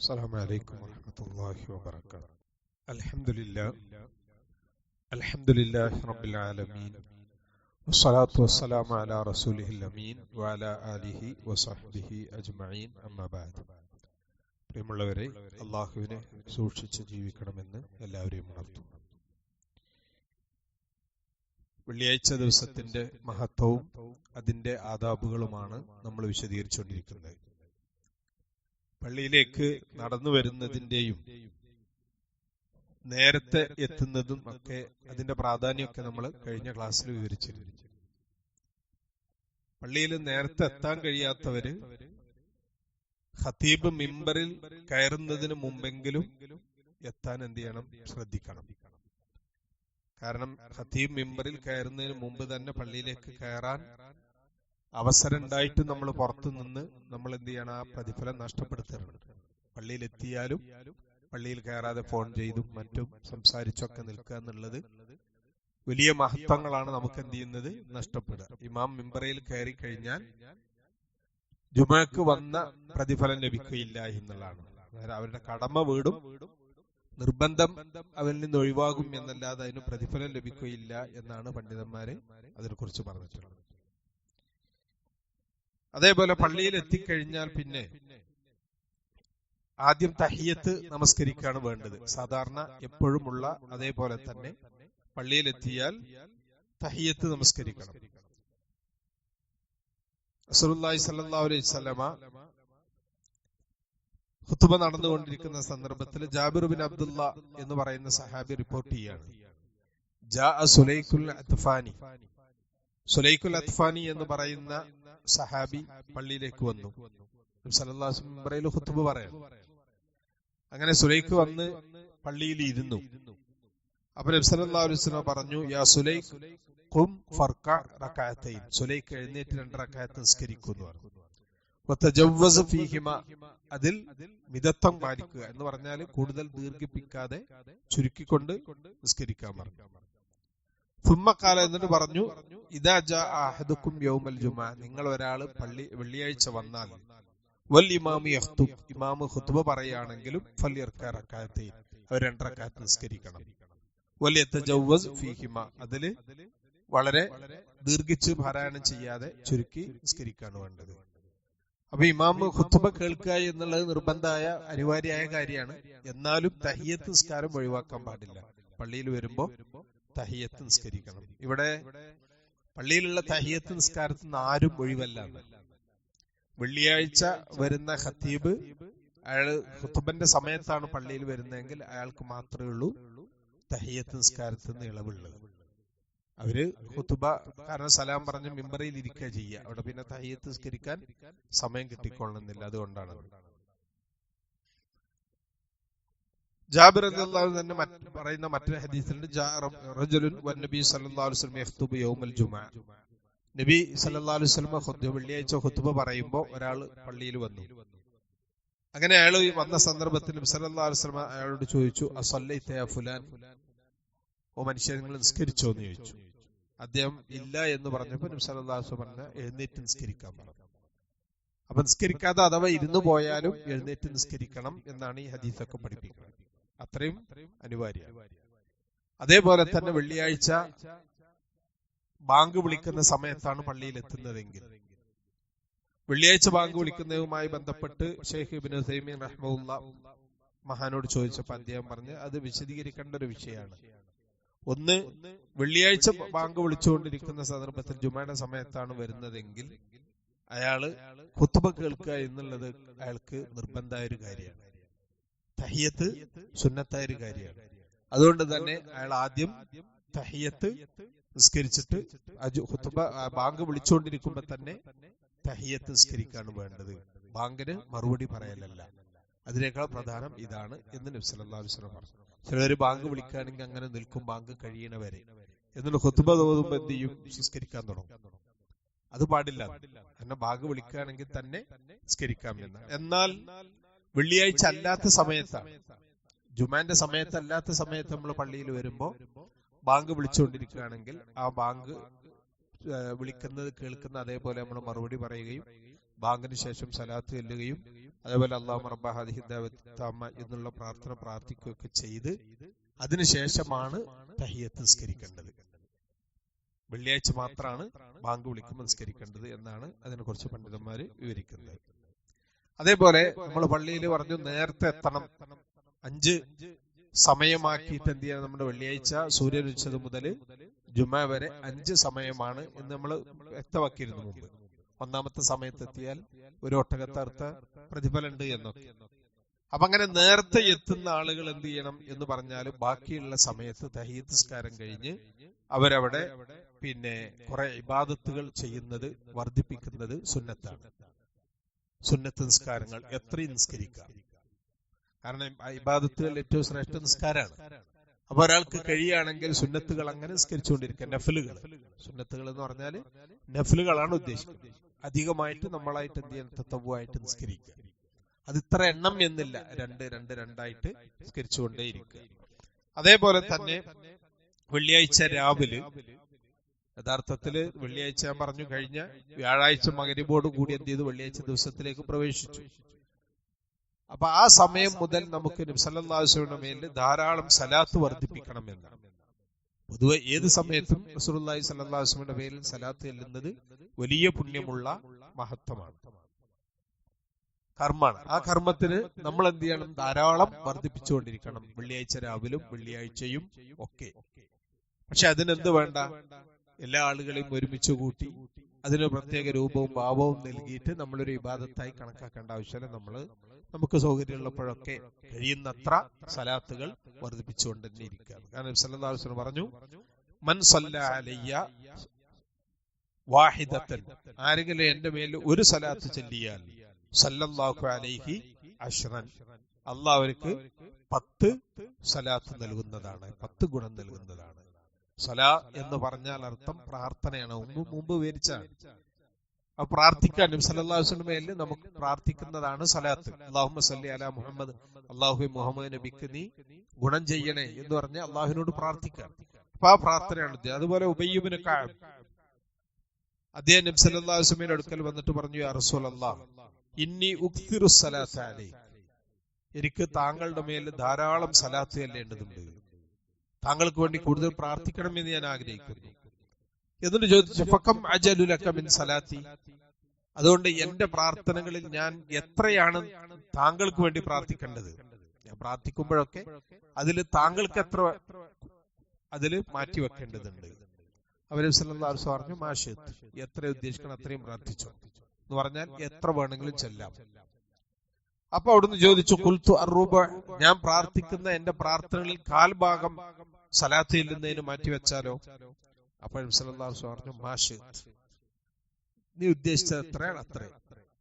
السلام عليكم ورحمة الله وبركاته. الحمد لله رب العالمين والصلاة والسلام على رسوله الأمين وعلى آله وصحبه أجمعين أما بعد. പ്രിയമുള്ളവരെ, അല്ലാഹുവിനെ സൂക്ഷിച്ച് ജീവിക്കണമെന്ന് എല്ലാവരെയും ഉണർത്തുന്നു. വെള്ളിയാഴ്ച ദിവസത്തിന്റെ മഹത്വവും അതിന്റെ ആദാബുകളുമാണ് നമ്മൾ വിശദീകരിച്ചുകൊണ്ടിരിക്കുന്നത്. പള്ളിയിലേക്ക് നടന്നു വരുന്നതിന്റെയും നേരത്തെ എത്തുന്നതും ഒക്കെ അതിന്റെ പ്രാധാന്യമൊക്കെ നമ്മൾ കഴിഞ്ഞ ക്ലാസ്സിൽ വിവരിച്ചിരുന്നു. പള്ളിയിൽ നേരത്തെ എത്താൻ കഴിയാത്തവര് ഖതീബ് മിമ്പറിൽ കയറുന്നതിന് മുമ്പെങ്കിലും എത്താൻ എന്ത് ചെയ്യണം? ശ്രദ്ധിക്കണം. കാരണം ഖതീബ് മിമ്പറിൽ കയറുന്നതിന് മുമ്പ് തന്നെ പള്ളിയിലേക്ക് കയറാൻ അവസരം ഉണ്ടായിട്ട് നമ്മൾ പുറത്തു നിന്ന് നമ്മൾ എന്ത് ചെയ്യണം? ആ പ്രതിഫലം നഷ്ടപ്പെടുത്തരുത്. പള്ളിയിലെത്തിയാലും പള്ളിയിൽ കയറാതെ ഫോൺ ചെയ്തും മറ്റും സംസാരിച്ചൊക്കെ നിൽക്കുക എന്നുള്ളത് വലിയ മഹത്വങ്ങളാണ് നമുക്ക് എന്ത് ചെയ്യുന്നത്? നഷ്ടപ്പെടുക. ഇമാം മിമ്പറയിൽ കയറി കഴിഞ്ഞാൽ ജുമഅക്ക് വന്ന പ്രതിഫലം ലഭിക്കുകയില്ല എന്നുള്ളതാണ്. അവരുടെ കടമ വീടും നിർബന്ധം അവരിൽ നിന്ന് ഒഴിവാകും എന്നല്ലാതെ അതിന് പ്രതിഫലം ലഭിക്കുകയില്ല എന്നാണ് പണ്ഡിതന്മാര് അതിനെക്കുറിച്ച് പറഞ്ഞിട്ടുള്ളത്. അതേപോലെ പള്ളിയിൽ എത്തിക്കഴിഞ്ഞാൽ പിന്നെ ആദ്യം തഹിയ്യത്ത് നമസ്കരിക്കാണ് വേണ്ടത്. സാധാരണ എപ്പോഴുമുള്ള അതേപോലെ തന്നെ പള്ളിയിലെത്തിയാൽ തഹിയ്യത്ത് നമസ്കരിക്കണം. റസൂലുള്ളാഹി സ്വല്ലല്ലാഹു അലൈഹി വസല്ലമ ഖുതുബ നടന്നുകൊണ്ടിരിക്കുന്ന സന്ദർഭത്തിൽ ജാബിർ ബിൻ അബ്ദുള്ള എന്ന് പറയുന്ന സഹാബി റിപ്പോർട്ട് ചെയ്യാണ്, ജാഅ സുലൈഖുൽ അത്ഫാനി. സുലൈഖുൽ അത്ഫാനി എന്ന് പറയുന്ന സഹാബി പള്ളിയിലേക്ക് വന്നു. നബി സല്ലല്ലാഹു അലൈഹി വസല്ലം ഖുതുബ പറയാൻ. അങ്ങനെ സുലൈഖ് വന്ന് പള്ളിയിൽ ഇരുന്നു. അപ്പോൾ നബി സല്ലല്ലാഹു അലൈഹി വസല്ലം പറഞ്ഞു, യാ സുലൈഖ് ഖും ഫർക റകഅതൈൻ. സുലൈഖ് എഴുന്നേറ്റ് 2 റകഅത്ത് നിസ്കരിക്കുന്നു പറഞ്ഞു. വതജവ്വസ് ഫീഹിമ, അതിൽ മിതത്വം പാലിക്കുക എന്ന് പറഞ്ഞാൽ കൂടുതൽ ദീർഘിപ്പിക്കാതെ ചുരുക്കിക്കൊണ്ട് നിസ്കരിക്കാൻ പറഞ്ഞു. ഫുമ്മഖാല, എന്നിട്ട് പറഞ്ഞു, ഇദാ ജാ അഹദുക്കും യൗമൽ ജുമുഅ, നിങ്ങൾ ഒരാൾ വെള്ളിയാഴ്ച വന്നാൽ വൽ ഇമാമു യഖ്തുബ്, ഇമാമു ഖുതുബ പറയുകയാണെങ്കിലും ഫൽയർക റകഅതൈൻ, അവർ 2 റകഅത്ത് നിസ്കരിക്കണം. വൽ യതജവ്വസ് ഫീഹിമ, അതിൽ വളരെ ദീർഘിച്ച് പാരായണം ചെയ്യാതെ ചുരുക്കി നിസ്കരിക്കാണ് വേണ്ടത്. അപ്പൊ ഇമാമ് ഖുതുബ കേൾക്കുക എന്നുള്ളത് നിർബന്ധമായ അനിവാര്യമായ കാര്യമാണ്. എന്നാലും തഹിയ്യത്ത് നിസ്കാരം ഒഴിവാക്കാൻ പാടില്ല. പള്ളിയിൽ വരുമ്പോ തഹിയ്യത്ത് നിസ്കരിക്കണം. ഇവിടെ പള്ളിയിലുള്ള തഹിയ്യത്ത് നിസ്കാരത്തിൽ നിന്ന് ആരും ഒഴിവല്ല. വെള്ളിയാഴ്ച വരുന്ന ഖതീബ് അയാള് ഖുതുബന്റെ സമയത്താണ് പള്ളിയിൽ വരുന്നതെങ്കിൽ അയാൾക്ക് മാത്രമേ ഉള്ളൂ തഹിയ്യത്ത് നിസ്കാരത്തിൽ നിന്ന് ഇളവുള്ളത്. അവര് ഖുതുബ കാരണം സലാം പറഞ്ഞ് മിമ്പറിൽ ഇരിക്കുക ചെയ്യുക. അവിടെ പിന്നെ തഹിയ്യത്ത് നിസ്കരിക്കാൻ സമയം കിട്ടിക്കൊള്ളുന്നില്ല. അതുകൊണ്ടാണ്. ജാബിർ റളിയല്ലാഹു അൻഹു തന്നെ പറയുന്ന മറ്റൊരു ഹദീസിലുണ്ട്, റജുലുൻ വന്നബി സല്ലല്ലാഹു അലൈഹി വസല്ലം യഖ്തുബു യൗമൽ ജുമുഅ. നബി സല്ലല്ലാഹു അലൈഹി വസല്ലം വെള്ളിയാഴ്ച ഖുതുബ പറയുമ്പോൾ ഒരാൾ പള്ളിയിൽ വന്നു. അങ്ങനെ അയാൾ വന്ന സന്ദർഭത്തിൽ നബി സല്ലല്ലാഹു അലൈഹി വസല്ലം അയാളോട് ചോദിച്ചു, അസല്ലൈത യാ ഫുലാൻ, ഓ മനുഷ്യൻ, നിങ്ങൾ നിസ്കരിച്ചോ എന്ന് ചോദിച്ചു. അദ്ദേഹം ഇല്ല എന്ന് പറഞ്ഞപ്പോൾ നബി സല്ലല്ലാഹു അലൈഹി വസല്ലം പറഞ്ഞു, എഴുന്നേറ്റ് നിസ്കരിക്കാൻ പറഞ്ഞു. അപ്പൊ നിസ്കരിക്കാതെ അഥവാ ഇരുന്നു പോയാലും എഴുന്നേറ്റ് നിസ്കരിക്കണം എന്നാണ് ഈ ഹദീസൊക്കെ പഠിപ്പിക്കുന്നത്. അത്രയും അനിവാര്യമാണ്. അതേപോലെ തന്നെ വെള്ളിയാഴ്ച ബാങ്ക് വിളിക്കുന്ന സമയത്താണ് പള്ളിയിൽ എത്തുന്നതെങ്കിൽ വെള്ളിയാഴ്ച ബാങ്ക് വിളിക്കുന്നതുമായി ബന്ധപ്പെട്ട് ഷെയ്ഖ് ഇബ്നു ഉസൈമീൻ റഹ്മഹുല്ലാഹ് മഹാനോട് ചോദിച്ചപ്പോൾ അദ്ദേഹം പറഞ്ഞ് അത് വിശദീകരിക്കേണ്ട ഒരു വിഷയമാണ്. ഒന്ന്, വെള്ളിയാഴ്ച ബാങ്ക് വിളിച്ചുകൊണ്ടിരിക്കുന്ന സന്ദർഭത്തിൽ ജുമയുടെ സമയത്താണ് വരുന്നതെങ്കിൽ അയാള് ഖുതുബ കേൾക്കുക എന്നുള്ളത് അയാൾക്ക് നിർബന്ധമായ ഒരു കാര്യമാണ്. തഹിയ്യത്ത് സുന്നത്തായ ഒരു കാര്യമാണ്. അതുകൊണ്ട് തന്നെ അയാൾ ആദ്യം തഹിയ്യത്ത് നിസ്കരിച്ചിട്ട് ഖുതുബ ബാങ്ക് വിളിച്ചുകൊണ്ടിരിക്കുമ്പോ തന്നെ തഹിയ്യത്ത് നിസ്കരിക്കാണ് വേണ്ടത്. ബാങ്കിന് മറുപടി പറയലല്ല. അതിനേക്കാൾ പ്രധാനം ഇതാണ് എന്ന് നബി സല്ലല്ലാഹു അലൈഹി വസല്ലം പറഞ്ഞു. ചിലര് ബാങ്ക് വിളിക്കുകയാണെങ്കിൽ അങ്ങനെ നിൽക്കും ബാങ്ക് കഴിയണവരെ. എന്നിട്ട് ഖുതുബ തോന്നുമ്പോ എന്ത് ചെയ്യും? നിസ്കരിക്കാൻ തുടങ്ങും. അത് പാടില്ല. കാരണം ബാങ്ക് വിളിക്കുകയാണെങ്കിൽ തന്നെ നിസ്കരിക്കാം എന്നാണ്. എന്നാൽ വെള്ളിയാഴ്ച അല്ലാത്ത സമയത്താണ്, ജുമാന്റെ സമയത്തല്ലാത്ത സമയത്ത് നമ്മൾ പള്ളിയിൽ വരുമ്പോ ബാങ്ക് വിളിച്ചുകൊണ്ടിരിക്കുകയാണെങ്കിൽ ആ ബാങ്ക് വിളിക്കുന്നത് കേൾക്കുന്ന അതേപോലെ നമ്മൾ മറുപടി പറയുകയും ബാങ്കിന് ശേഷം സലാത്ത് ചെല്ലുകയും അതേപോലെ അല്ലാഹുമ്മ റബ്ബ ഹാദിഹി ദഅവത്തി തമ്മ എന്നുള്ള പ്രാർത്ഥന പ്രാർത്ഥിക്കുകയൊക്കെ ചെയ്ത് അതിനുശേഷമാണ് തഹിയ്യത്ത് നിസ്കരിക്കേണ്ടത്. വെള്ളിയാഴ്ച മാത്രമാണ് ബാങ്ക് വിളിക്കുമ്പോൾ നിസ്കരിക്കേണ്ടത് എന്നാണ് അതിനെക്കുറിച്ച് പണ്ഡിതന്മാര് വിവരിക്കുന്നത്. അതേപോലെ നമ്മൾ പള്ളിയിൽ പറഞ്ഞു നേരത്തെ എത്തണം. 5 സമയമാക്കിയിട്ട് എന്ത് ചെയ്യണം? നമ്മുടെ വെള്ളിയാഴ്ച സൂര്യൻ ഉദിച്ചത് മുതൽ ജുമാ വരെ 5 സമയമാണ് എന്ന് നമ്മൾ വ്യക്തമാക്കിയിരുന്നു മുമ്പ്. 1ാമത്തെ സമയത്തെത്തിയാൽ ഒരു ഒട്ടകത്തറുത്ത പ്രതിഫലമുണ്ട് എന്നൊക്കെ. അപ്പൊ അങ്ങനെ നേരത്തെ എത്തുന്ന ആളുകൾ എന്ത് ചെയ്യണം എന്ന് പറഞ്ഞാൽ ബാക്കിയുള്ള സമയത്ത് തഹിയ്യത്ത് നിസ്കാരം കഴിഞ്ഞ് അവരവിടെ കുറെ ഇബാദത്തുകൾ ചെയ്യുന്നത് വർദ്ധിപ്പിക്കുന്നത് സുന്നത്താണ്. സുന്നത്ത് നിസ്കാരങ്ങൾ എത്രയും നിസ്കരിക്കാം. കാരണം ഇബാദത്തുകൾ ഏറ്റവും ശ്രേഷ്ഠ നിസ്കാരമാണ്. അപ്പൊ ഒരാൾക്ക് കഴിയുകയാണെങ്കിൽ സുന്നത്തുകൾ അങ്ങനെ നിസ്കരിച്ചുകൊണ്ടിരിക്കുക. നഫലുകൾ, സുന്നത്തുകൾ എന്ന് പറഞ്ഞാൽ നഫലുകളാണ് ഉദ്ദേശിക്കുന്നത്. അധികമായിട്ട് നമ്മളായിട്ട് എന്ത് ചെയ്യാൻ തത്തവുമായിട്ട് നിസ്കരിക്കുക. അത് ഇത്ര എണ്ണം എന്നില്ല, 2 നിസ്കരിച്ചുകൊണ്ടേയിരിക്കുക. അതേപോലെ തന്നെ വെള്ളിയാഴ്ച രാവിലെ യഥാർത്ഥത്തില് വെള്ളിയാഴ്ച ഞാൻ പറഞ്ഞു കഴിഞ്ഞ വ്യാഴാഴ്ച മഗ്‌രിബോട് കൂടി എന്ത് ചെയ്തു? വെള്ളിയാഴ്ച ദിവസത്തിലേക്ക് പ്രവേശിച്ചു. അപ്പൊ ആ സമയം മുതൽ നമുക്ക് നബി സല്ലല്ലാഹു അലൈഹി വസല്ലമയുടെ മേലിൽ ധാരാളം സലാത്ത് വർദ്ധിപ്പിക്കണം എന്നാണ്. പൊതുവെ ഏത് സമയത്തും റസൂലുള്ളാഹി സ്വല്ലല്ലാഹു അലൈഹി വസല്ലമയുടെ പേരിൽ സലാത്ത് ചെല്ലുന്നത് വലിയ പുണ്യമുള്ള മഹത്വമാണ്, കർമ്മമാണ്. ആ കർമ്മത്തിന് നമ്മൾ എന്ത് ചെയ്യണം? ധാരാളം വർദ്ധിപ്പിച്ചുകൊണ്ടിരിക്കണം, വെള്ളിയാഴ്ച രാവിലും വെള്ളിയാഴ്ചയും ഒക്കെ. പക്ഷെ അതിനെന്ത് വേണ്ട? എല്ലാ ആളുകളെയും ഒരുമിച്ച് കൂട്ടി അതിന് പ്രത്യേക രൂപവും ഭാവവും നൽകിയിട്ട് നമ്മളൊരു ഇബാദത്തായി കണക്കാക്കേണ്ട ആവശ്യമില്ല. നമുക്ക് സൗകര്യമുള്ളപ്പോഴൊക്കെ കഴിയുന്നത്ര സലാത്തുകൾ വർദ്ധിപ്പിച്ചുകൊണ്ട് തന്നെ ഇരിക്കുകയാണ്. കാരണം സല്ലല്ലാഹു അലൈഹി വസല്ലം പറഞ്ഞു, മൻ സല്ല അലയ്യ വാഹിദത്തൻ, ആരെങ്കിലും എന്റെ മേൽ ഒരു സലാത്ത് ചൊല്ലിയാൽ സല്ലല്ലാഹു അലൈഹി അശ്റൻ, അല്ലാഹു അവർക്ക് 10 സലാത്ത് നൽകുന്നതാണ്, 10 ഗുണം നൽകുന്നതാണ്. സലാ എന്ന് പറഞ്ഞാൽ അർത്ഥം പ്രാർത്ഥനയാണ്. മുമ്പ് വിവരിച്ചാണ്. അപ്പൊ പ്രാർത്ഥിക്കാൻ നബി സല്ലല്ലാഹു അലൈഹി വസല്ലമയിൽ നമുക്ക് പ്രാർത്ഥിക്കുന്നതാണ് സലാത്ത്. അല്ലാഹുമ്മ സല്ലി അലാ മുഹമ്മദ്, അല്ലാഹുവേ മുഹമ്മദ് നബിക്ക് നീ ഗുണം ചെയ്യണേ എന്ന് പറഞ്ഞ് അള്ളാഹുവിനോട് പ്രാർത്ഥിക്കാം. അപ്പൊ ആ പ്രാർത്ഥനയാണ്. അതുപോലെ ഉബയ്യ് ഇബ്നു കഅബ് അദ്ദേഹം നബി സല്ലല്ലാഹു അലൈഹി വസല്ലമയുടെ അടുക്കൽ വന്നിട്ട് പറഞ്ഞു, യാ റസൂലല്ലാഹ് ഇന്നി ഉക്തിറു സലാത്ത അലൈക, എനിക്ക് താങ്കളുടെ മേൽ ധാരാളം സലാത്ത് ചെല്ലേണ്ടതുണ്ട്, താങ്കൾക്ക് വേണ്ടി കൂടുതൽ പ്രാർത്ഥിക്കണമെന്ന് ഞാൻ ആഗ്രഹിക്കുന്നു. എന്നിട്ട് ചോദിച്ചു, ഫകം അജലു ലക മിൻ സലാത്തി, അതുകൊണ്ട് എന്റെ പ്രാർത്ഥനകളിൽ ഞാൻ എത്രയാണ് താങ്കൾക്ക് വേണ്ടി പ്രാർത്ഥിക്കേണ്ടത്? ഞാൻ പ്രാർത്ഥിക്കുമ്പോഴൊക്കെ അതിൽ താങ്കൾക്ക് എത്ര അതിൽ മാറ്റിവെക്കേണ്ടതുണ്ട്? അവര് സല്ലല്ലാഹു അലൈഹി വസല്ലം പറഞ്ഞു, മാഷിത്ത്, എത്ര ഉദ്ദേശിക്കണം അത്രയും പ്രാർത്ഥിച്ചോ എന്ന് പറഞ്ഞാൽ എത്ര വേണമെങ്കിലും ചെല്ലാം. അപ്പൊ അവിടുന്ന് ചോദിച്ചു, ഖുൽതു അർറുബ, ഞാൻ പ്രാർത്ഥിക്കുന്ന എന്റെ പ്രാർത്ഥനകളിൽ 1/4 ഭാഗം സലാത്ത് ചെല്ലുന്നതിന് മാറ്റിവെച്ചാലോ? അപ്പോൾ സല്ലല്ലാഹു അലൈഹി വസല്ലം പറഞ്ഞു, മാഷിത്ത്, നീ ഉദ്ദേശിച്ചത് എത്രയാണ് അത്രയും.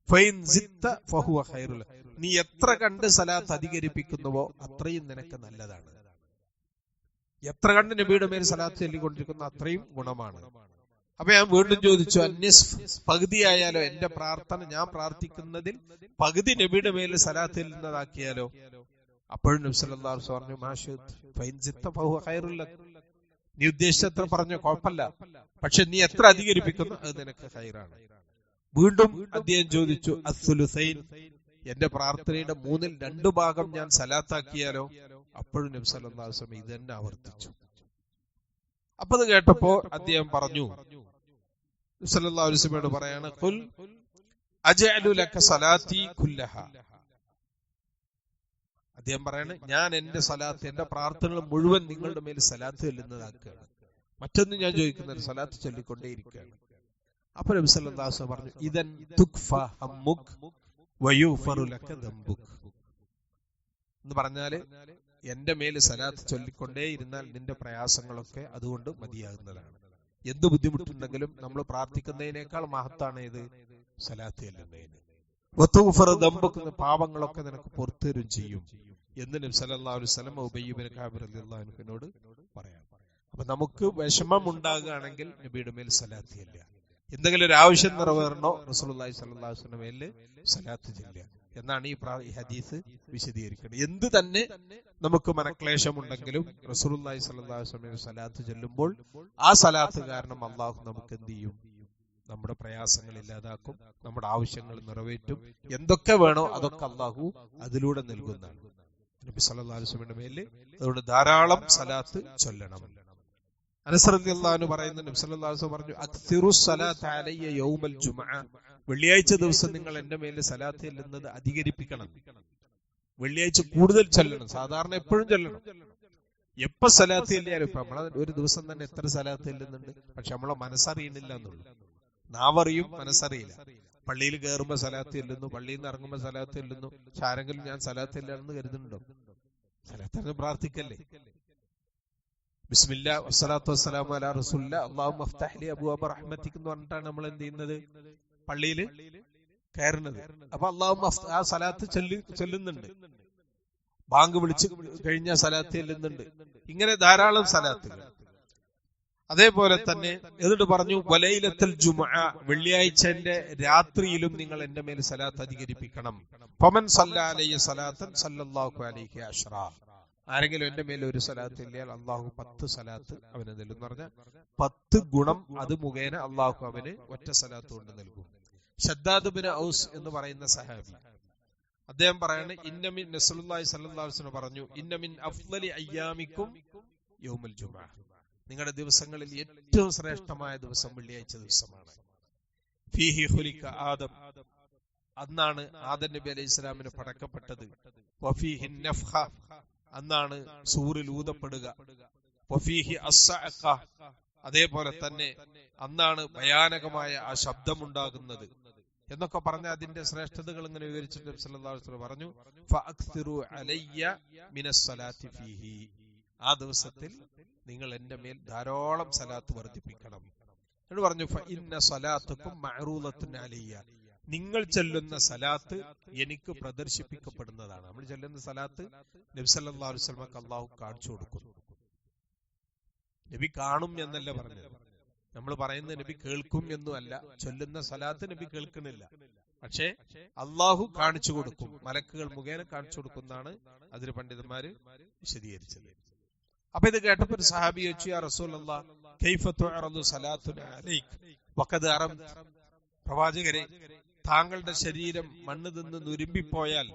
ഫൈൻ സിത്ത ഫഹുവ ഖൈറുൽ, നീ എത്ര കണ്ട് സലാത്ത് അധികരിപ്പിക്കുന്നുവോ അത്രയും നിനക്ക് നല്ലതാണ്. എത്ര കണ്ട് നബിയുടെ മേൽ സലാത്ത് ചൊല്ലിക്കൊണ്ടിരിക്കുന്നു അത്രയും ഗുണമാണ്. അപ്പൊ ഞാൻ വീണ്ടും ചോദിച്ചു, അന്യസ്ഫ്, പകുതിയായാലോ? എന്റെ പ്രാർത്ഥന ഞാൻ പ്രാർത്ഥിക്കുന്നതിൽ പകുതി നബിയുടെ മേൽ സലാത്ത് ചെല്ലുന്നതാക്കിയാലോ? അപ്പോഴും നബി സല്ലല്ലാഹു അലൈഹി വസല്ലം പറഞ്ഞു, മാഷിത്ത് ഫൈൻ സിത്ത ഫഹുവ ഖൈറുൽ ലക്, നീ ഉദ്ദേശിച്ചത്ര പറഞ്ഞോ കുഴപ്പമില്ല, പക്ഷെ നീ എത്ര അധികരിപ്പിക്കുന്നു അത് നിനക്ക് ഖൈറാണ്. വീണ്ടും അദ്ദേഹം ചോദിച്ചു, അസ്സുലുസൈൻ, എന്റെ പ്രാർത്ഥനയുടെ 2/3 ഭാഗം ഞാൻ സലാത്താക്കിയാലോ? അപ്പോഴും നബി സല്ലല്ലാഹു അലൈഹി വസല്ലം ഇത് തന്നെ ആവർത്തിച്ചു. അപ്പൊ അത് കേട്ടപ്പോ അദ്ദേഹം പറഞ്ഞു, നബി സല്ലല്ലാഹു അലൈഹി വസല്ലം പറയാണ്, ഖുൽ അജഅലു ലക സലാത്തി കുല്ലഹ, അദ്ദേഹം പറയാണ്, ഞാൻ എന്റെ സലാത്ത്, എന്റെ പ്രാർത്ഥനകൾ മുഴുവൻ നിങ്ങളുടെ മേൽ സലാത്ത് ചൊല്ലുന്നതാക്കുകയാണ്, മറ്റൊന്നും ഞാൻ ചോദിക്കുന്നത് സലാത്ത് ചൊല്ലിക്കൊണ്ടേയിരിക്കുകയാണ്. അപ്പൊ നബി സല്ലല്ലാഹു അലൈഹി വസല്ലം പറഞ്ഞു, ഇദൻ തുക്ഫ ഹമ്മുക് വയുഗ്ഫറു ലക ദംബുക്, എന്ന് പറഞ്ഞാല് എന്റെ മേല് സലാത്ത് ചൊല്ലിക്കൊണ്ടേ ഇരുന്നാൽ നിന്റെ പ്രയാസങ്ങളൊക്കെ അതുകൊണ്ട് മതിയാകുന്നതാണ്. എന്ത് ബുദ്ധിമുട്ടുണ്ടെങ്കിലും നമ്മൾ പ്രാർത്ഥിക്കുന്നതിനേക്കാൾ മഹത്താണ് ഇത് സലാത്ത് ചെല്ലുന്നതിന്. വതുഗ്ഫറു ദംബുക്, പാപങ്ങളൊക്കെ നിനക്ക് പുറത്തേരും ചെയ്യും എന്ന് നബി സല്ലല്ലാഹു അലൈഹി വസല്ലം ഉബയ്യ് ഇബ്നു കഅബ് റളിയല്ലാഹു അൻഹുവിനോട് പറയാം. അപ്പൊ നമുക്ക് വിഷമം ഉണ്ടാകുകയാണെങ്കിൽ നബിയുടെ മേൽ സലാത്ത് ചെല്ലുക. എന്തെങ്കിലും ഒരു ആവശ്യം നിറവേറണോ റസൂലുള്ളാഹി സ്വല്ലല്ലാഹു അലൈഹി വസല്ലം മേൽ സലാത്ത് ചെല്ലുക എന്നാണ് ഈ ഹദീസ് വിശദീകരിക്കുന്നത്. എന്ത് തന്നെ നമുക്ക് മനക്ലേശമുണ്ടെങ്കിലും റസൂലുള്ളാഹി സ്വല്ലല്ലാഹു അലൈഹി വസല്ലം സലാത്ത് ചൊല്ലുമ്പോൾ ആ സലാത്ത് കാരണം അള്ളാഹു നമുക്ക് എന്ത് ചെയ്യും? നമ്മുടെ പ്രയാസങ്ങൾ ഇല്ലാതാക്കും, നമ്മുടെ ആവശ്യങ്ങൾ നിറവേറ്റും. എന്തൊക്കെ വേണോ അതൊക്കെ അള്ളാഹു അതിലൂടെ നൽകുന്നതാണ്. നബി സല്ലല്ലാഹു അലൈഹി വസല്ലമയുടെ മേലിൽ അതുകൊണ്ട് ധാരാളം സലാത്ത് ചൊല്ലണം. അനസ് റളിയല്ലാഹു അൻഹു പറയുന്നു, നബി സല്ലല്ലാഹു അലൈഹി വസല്ലം പറഞ്ഞു, അക്സിറു സ്വലാത്ത അലയ്യ യൗമൽ ജുമുഅ, വെള്ളിയാഴ്ച ദിവസം നിങ്ങൾ എന്റെ മേലിൽ സലാത്ത് ചെല്ലുന്നത് അധികരിപ്പിക്കണം. വെള്ളിയാഴ്ച കൂടുതൽ ചൊല്ലണം. സാധാരണ എപ്പോഴും ചൊല്ലണം. എപ്പോ സലാത്ത് ചെല്ലിയാലും, ഇപ്പൊ നമ്മളെ ഒരു ദിവസം തന്നെ എത്ര സലാത്ത് ചെല്ലുന്നുണ്ട്, പക്ഷെ നമ്മളെ മനസ്സറിയണില്ല എന്നുള്ളൂ. നാവറിയും, മനസ്സറിയില്ല. പള്ളിയിൽ കയറുമ്പോ സലാത്ത് ചെല്ലുന്നു, പള്ളിയിൽ നിന്ന് ഇറങ്ങുമ്പോ സലാത്ത് ചെല്ലുന്നു. പക്ഷെ ആരെങ്കിലും ഞാൻ സലാത്ത് ചെല്ലാണെന്ന് കരുതുന്നുണ്ടോ? സലാത്ത് പ്രാർത്ഥിക്കല്ലേ. ബിസ്മില്ലാ വസ്സലാത്തു വസ്സലാമു അലാ റസൂലില്ലാ അല്ലാഹുമ്മ അഫ്തഹ് ലി അബ്വാബ റഹ്മതിക എന്ന് പറഞ്ഞിട്ടാണ് നമ്മൾ എന്ത് ചെയ്യുന്നത്? പള്ളിയിൽ കയറുന്നത്. അപ്പൊ അല്ലാഹുമ്മ ആ സലാത്ത് ചൊല്ലുന്നുണ്ട്. ബാങ്ക് വിളിച്ച് കഴിഞ്ഞ സലാത്ത് ചെല്ലുന്നുണ്ട്. ഇങ്ങനെ ധാരാളം സലാത്തുകൾ. അതേപോലെ തന്നെ എന്നിട്ട് പറഞ്ഞു, വലൈലത്തുൽ ജുമുഅ, വെള്ളിയാഴ്ചന്റെ രാത്രിയിലും നിങ്ങൾ എന്റെ മേൽ സലാത്ത് അധികരിപ്പിക്കണം. ഫമൻ സല്ലല്ലാഹു അലൈഹി സ്വലാത്തൻ സല്ലല്ലാഹു അലൈഹി അശ്റ, ആരെങ്കിലും എന്റെ മേൽ ഒരു സലാത്ത് ഇല്ലാൽ അള്ളാഹു 10 സലാത്ത് അവന് നൽകും എന്ന് പറഞ്ഞാൽ 10 ഗുണം അത് മുഖേന അള്ളാഹു അവന് ഒറ്റ സലാത്ത് കൊണ്ട് നൽകും. ഷദ്ദാദ് ബിൻ ഔസ് എന്ന് പറയുന്ന സഹാബി, അദ്ദേഹം പറയാണ്, ഇന്നമിൻ റസൂലുള്ളാഹി സ്വല്ലല്ലാഹു അലൈഹി വസല്ലം പറഞ്ഞു, ഇന്നമിൻ അഫ്ളലി അയ്യാമിക്കും യൗമുൽ ജുമുഅ, നിങ്ങളുടെ ദിവസങ്ങളിൽ ഏറ്റവും ശ്രേഷ്ഠമായ ദിവസം വെള്ളിയാഴ്ച ദിവസമാണ്. ഫീഹി ഖുലിക ആദം, അന്നാണ് ആദം നബി അലൈഹി സ്വലാമിന് പടക്കപ്പെട്ടത്. വഫീഹി നഫ്ഖ, അന്നാണ് സൂറിൽ ഊതപ്പെടുക. വഫീഹി അസ്സഅഖ, അതേപോലെ തന്നെ അന്നാണ് ഭയാനകമായ ആ ശബ്ദമുണ്ടാകുന്നത് എന്നൊക്കെ പറഞ്ഞ അതിന്റെ ശ്രേഷ്ഠതകൾ ഇങ്ങനെ വിവരിച്ചിട്ട് നബി സല്ലല്ലാഹു അലൈഹി വസല്ലം പറഞ്ഞു, ഫഅക്സിറു അലയ്യ മിനസ് സ്വലാത്തി ഫീഹി, ആ ദിവസത്തിൽ നിങ്ങൾ എന്റെ മേൽ ധാരാളം സലാത്ത് വർദ്ധിപ്പിക്കണം എന്ന് പറഞ്ഞു. ഫഇന്ന സ്വലാത്തുക്കും മഅറൂദത്തുൻ അലയ്യ, നിങ്ങൾ ചൊല്ലുന്ന സലാത്ത് എനിക്ക് പ്രദർശിപ്പിക്കപ്പെടുന്നതാണ്. നമ്മൾ ചൊല്ലുന്ന സലാത്ത് നബി സല്ലല്ലാഹു അലൈഹി വസല്ലമക്ക് അല്ലാഹു കാണിച്ചു കൊടുക്കുന്നു. നബി കാണും എന്നല്ല പറഞ്ഞത്, നമ്മൾ പറയുന്നത് നബി കേൾക്കും എന്നും അല്ല. ചൊല്ലുന്ന സലാത്ത് നബി കേൾക്കുന്നില്ല, പക്ഷേ അള്ളാഹു കാണിച്ചു കൊടുക്കും, മലക്കുകൾ മുഖേന കാണിച്ചു കൊടുക്കുന്നതാണ് അതിന് പണ്ഡിതന്മാര് വിശദീകരിച്ചത്. അപ്പൊ ഇത് കേട്ടപ്പോ ഒരു സഹാബി ചോദിച്ചു, യാ റസൂലല്ലാഹ് കൈഫ തുഅറദു സലാത്തുന അലൈക വഖദ് അറംത, പ്രവാചകരെ, താങ്കളുടെ ശരീരം മണ്ണ് തിന്ന് നുരുമ്പിപ്പോയാൽ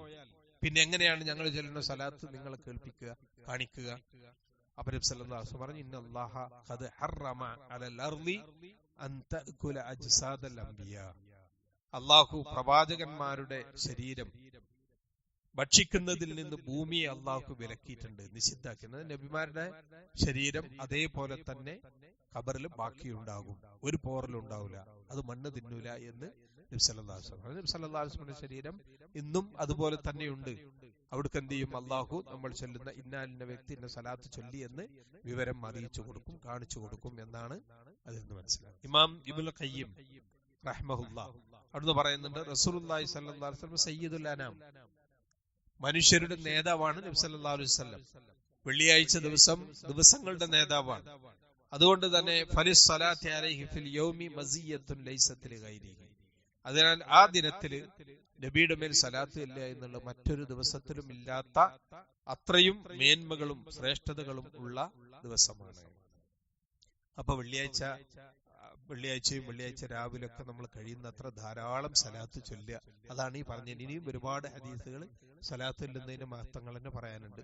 പിന്നെ എങ്ങനെയാണ് ഞങ്ങൾ ചൊല്ലുന്ന സലാത്ത് നിങ്ങളെ കേൾപ്പിക്കുക, കാണിക്കുക? അപ്പൊ നബി സല്ലല്ലാഹു അലൈഹി വസല്ലം പറഞ്ഞു, ഇന്നല്ലാഹ ഖദ് ഹറമ അലൽ അർളി അൻ തഅകുല അജ്സാദൽ അംബിയാ, അല്ലാഹു പ്രവാചകന്മാരുടെ ശരീരം ഭക്ഷിക്കുന്നതിൽ നിന്ന് ഭൂമിയെ അള്ളാഹു വിലക്കിയിട്ടുണ്ട്, നിഷിദ്ധാക്കുന്നത്. നബിമാരുടെ ശരീരം അതേപോലെ തന്നെ ഖബറിൽ ബാക്കിയുണ്ടാകും, ഒരു പോറലുണ്ടാവില്ല, അത് മണ്ണ് തിന്നൂല എന്ന് നബി സല്ലല്ലാഹു അലൈഹി വസല്ലം. നബി സല്ലല്ലാഹു അലൈഹി വസല്ലം ശരീരം ഇന്നും അതുപോലെ തന്നെയുണ്ട്. അവിടേക്ക് എന്ത് ചെയ്യും? അള്ളാഹു നമ്മൾ ചൊല്ലുന്ന ഇന്നാലിന്ന വ്യക്തി ഇന്ന സലാത്ത് ചൊല്ലി എന്ന് വിവരം അറിയിച്ചു കൊടുക്കും, കാണിച്ചു കൊടുക്കും എന്നാണ് അതിൽ നിന്ന് മനസ്സിലാക്കുക. ഇമാം ഇബ്നുൽ ഖയ്യിം റഹ്മഹുല്ലാഹ് അവിടുന്ന് പറയുന്നുണ്ട്, റസൂലുള്ളാഹി സ്വല്ലല്ലാഹു അലൈഹി വസല്ലം സയ്യിദുൽ അനാം, മനുഷ്യരുടെ നേതാവാണ് നബി സല്ലല്ലാഹു അലൈഹി വസല്ലം. വെള്ളിയാഴ്ച ദിവസം ദിവസങ്ങളുടെ നേതാവാണ്. അതുകൊണ്ട് തന്നെ ഫലിസ് സ്വലാത്തി അലൈഹി ഫിൽ യൗമി മസിയ്യത്തുൻ ലൈസത്ത് ലിഗൈരിഹി, അതിനാൽ ആ ദിനത്തില് നബിയുടെ മേൽ സലാത്ത് ഇല്ല എന്നുള്ള മറ്റൊരു ദിവസത്തിലും ഇല്ലാത്ത അത്രയും മേന്മകളും ശ്രേഷ്ഠതകളും ഉള്ള ദിവസമാണ്. അപ്പൊ വെള്ളിയാഴ്ചയും വെള്ളിയാഴ്ച രാവിലൊക്കെ നമ്മൾ കഴിയുന്നത്ര ധാരാളം സലാത്ത് ചൊല്ലുക. അതാണ് ഈ പറഞ്ഞത്. ഇനിയും ഒരുപാട് ഹദീസുകൾ സലാത്ത് ചൊല്ലുന്നതിന്റെ മഹത്വങ്ങൾ തന്നെ പറയാനുണ്ട്.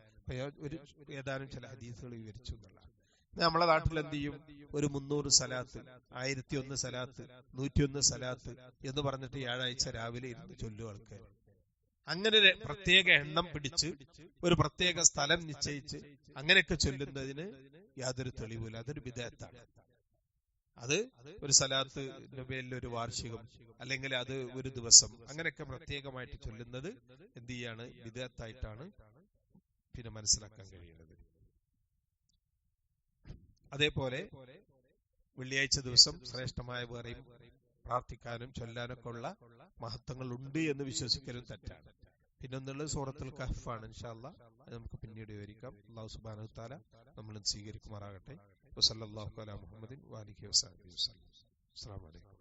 ഒരു ഏതാനും ചില ഹദീസുകൾ വിവരിച്ചു എന്നുള്ളതാണ്. നമ്മളെ നാട്ടിൽ എന്ത് ചെയ്യും? ഒരു 300 സലാത്ത്, 1001 സലാത്ത്, 101 സലാത്ത് എന്ന് പറഞ്ഞിട്ട് വ്യാഴാഴ്ച രാവിലെ ഇരുന്ന് ചൊല്ലും ആൾക്കാർ. അങ്ങനെ പ്രത്യേക എണ്ണം പിടിച്ച് ഒരു പ്രത്യേക സ്ഥലം നിശ്ചയിച്ച് അങ്ങനെയൊക്കെ ചൊല്ലുന്നതിന് യാതൊരു തെളിവില്ല. അതൊരു ബിദ്അത്താണ്. അത് ഒരു സലാത്ത് നബിയിൽ ഒരു വാർഷികം അല്ലെങ്കിൽ അത് ഒരു ദിവസം അങ്ങനെയൊക്കെ പ്രത്യേകമായിട്ട് ചൊല്ലുന്നത് എന്ത് ചെയ്യാണ്? ബിദ്അത്തായിട്ടാണ് പിന്നെ മനസ്സിലാക്കാൻ കഴിയുന്നത്. അതേപോലെ വെള്ളിയാഴ്ച ദിവസം ശ്രേഷ്ഠമായ വേറെയും പ്രാർത്ഥിക്കാനും ചൊല്ലാനൊക്കെ ഉള്ള മഹത്വങ്ങൾ ഉണ്ട് എന്ന് വിശ്വസിക്കലും തെറ്റാണ്. പിന്നെ ഒന്നുള്ളത് സൂറത്തുൽ കഹ്ഫാണ്. ഇൻഷാ അല്ലാഹ് അത് നമുക്ക് പിന്നീട് വിവരിക്കാം. അല്ലാഹു സുബ്ഹാനഹു വ തആല നമ്മൾ സ്വീകരിക്കുമാറാകട്ടെ. വസല്ലല്ലാഹു അലാ മുഹമ്മദിൻ വഅലിഹി വസല്ലം. അസ്സലാമു അലൈക്കും.